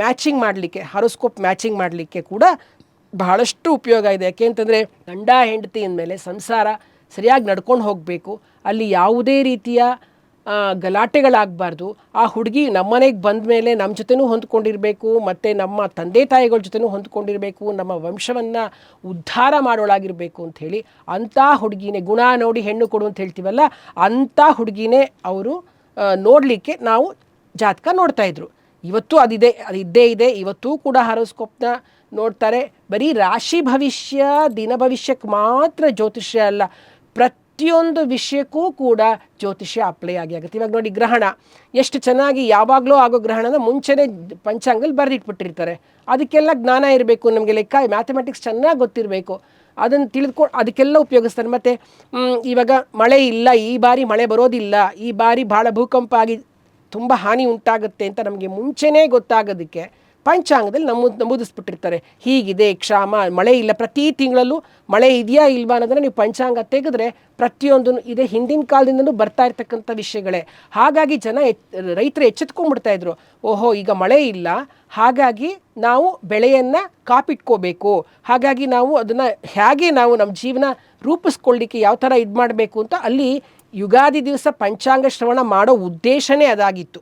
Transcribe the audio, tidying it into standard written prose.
Matching ಮಾಡಲಿಕ್ಕೆ, horoscope matching ಮಾಡಲಿಕ್ಕೆ ಕೂಡ ಬಹಳಷ್ಟು ಉಪಯೋಗ ಇದೆ. ಯಾಕೆ ಅಂತಂದರೆ ಗಂಡ ಹೆಂಡತಿ ಅಂದಮೇಲೆ ಸಂಸಾರ ಸರಿಯಾಗಿ ನಡ್ಕೊಂಡು ಹೋಗಬೇಕು, ಅಲ್ಲಿ ಯಾವುದೇ ರೀತಿಯ ಗಲಾಟೆಗಳಾಗಬಾರ್ದು. ಆ ಹುಡುಗಿ ನಮ್ಮನೆಗೆ ಬಂದ ಮೇಲೆ ನಮ್ಮ ಜೊತೆನೂ ಹೊಂದ್ಕೊಂಡಿರಬೇಕು, ಮತ್ತು ನಮ್ಮ ತಂದೆ ತಾಯಿಗಳ ಜೊತೆನೂ ಹೊಂದ್ಕೊಂಡಿರಬೇಕು, ನಮ್ಮ ವಂಶವನ್ನು ಉದ್ಧಾರ ಮಾಡೋಳಾಗಿರಬೇಕು ಅಂಥೇಳಿ ಅಂಥ ಹುಡುಗಿನೇ, ಗುಣ ನೋಡಿ ಹೆಣ್ಣು ಕೊಡು ಅಂತ ಹೇಳ್ತೀವಲ್ಲ, ಅಂಥ ಹುಡುಗಿನೇ ಅವರು ನೋಡಲಿಕ್ಕೆ ನಾವು ಜಾತಕ ನೋಡ್ತಾಯಿದ್ರು. ಇವತ್ತು ಅದು ಇದ್ದೇ ಇದೆ. ಇವತ್ತೂ ಕೂಡ ಹಾರೋಸ್ಕೋಪ್ನ ನೋಡ್ತಾರೆ. ಬರೀ ರಾಶಿ ಭವಿಷ್ಯ, ದಿನ ಭವಿಷ್ಯಕ್ಕೆ ಮಾತ್ರ ಜ್ಯೋತಿಷ್ಯ ಅಲ್ಲ, ಪ್ರತಿಯೊಂದು ವಿಷಯಕ್ಕೂ ಕೂಡ ಜ್ಯೋತಿಷ್ಯ ಅಪ್ಲೈ ಆಗುತ್ತೆ. ಇವಾಗ ನೋಡಿ, ಗ್ರಹಣ ಎಷ್ಟು ಚೆನ್ನಾಗಿ ಯಾವಾಗಲೂ ಆಗೋ ಗ್ರಹಣನ ಮುಂಚೆನೇ ಪಂಚಾಂಗಲ್ಲಿ ಬರೆದಿಟ್ಬಿಟ್ಟಿರ್ತಾರೆ. ಅದಕ್ಕೆಲ್ಲ ಜ್ಞಾನ ಇರಬೇಕು, ನಮಗೆ ಲೆಕ್ಕ ಮ್ಯಾಥಮೆಟಿಕ್ಸ್ ಚೆನ್ನಾಗಿ ಗೊತ್ತಿರಬೇಕು, ಅದನ್ನು ತಿಳಿದುಕೊಂಡು ಅದಕ್ಕೆಲ್ಲ ಉಪಯೋಗಿಸ್ತಾರೆ. ಮತ್ತು ಇವಾಗ ಮಳೆ ಇಲ್ಲ, ಈ ಬಾರಿ ಮಳೆ ಬರೋದಿಲ್ಲ, ಈ ಬಾರಿ ಭಾಳ ಭೂಕಂಪ ಆಗಿ ತುಂಬ ಹಾನಿ ಉಂಟಾಗುತ್ತೆ ಅಂತ ನಮಗೆ ಮುಂಚೆನೇ ಗೊತ್ತಾಗೋದಕ್ಕೆ ಪಂಚಾಂಗದಲ್ಲಿ ನಮೂದಿಸ್ಬಿಟ್ಟಿರ್ತಾರೆ. ಹೀಗಿದೆ ಕ್ಷಾಮ, ಮಳೆ ಇಲ್ಲ, ಪ್ರತಿ ತಿಂಗಳಲ್ಲೂ ಮಳೆ ಇದೆಯಾ ಇಲ್ವಾ ಅನ್ನೋದನ್ನು ನೀವು ಪಂಚಾಂಗ ತೆಗೆದ್ರೆ ಪ್ರತಿಯೊಂದು ಇದೆ, ಹಿಂದಿನ ಕಾಲದಿಂದನೂ ಬರ್ತಾ ಇರ್ತಕ್ಕಂಥ ವಿಷಯಗಳೇ. ಹಾಗಾಗಿ ರೈತರು ಎಚ್ಚೆತ್ಕೊಂಡ್ಬಿಡ್ತಾಯಿದ್ರು, ಓಹೋ ಈಗ ಮಳೆ ಇಲ್ಲ, ಹಾಗಾಗಿ ನಾವು ಬೆಳೆಯನ್ನು ಕಾಪಿಟ್ಕೋಬೇಕು, ಹಾಗಾಗಿ ನಾವು ಅದನ್ನು ಹೇಗೆ ನಾವು ನಮ್ಮ ಜೀವನ ರೂಪಿಸ್ಕೊಳ್ಳಿಕ್ಕೆ ಯಾವ ಥರ ಇದು ಮಾಡಬೇಕು ಅಂತ ಅಲ್ಲಿ ಯುಗಾದಿ ದಿವಸ ಪಂಚಾಂಗ ಶ್ರವಣ ಮಾಡೋ ಉದ್ದೇಶನೇ ಅದಾಗಿತ್ತು.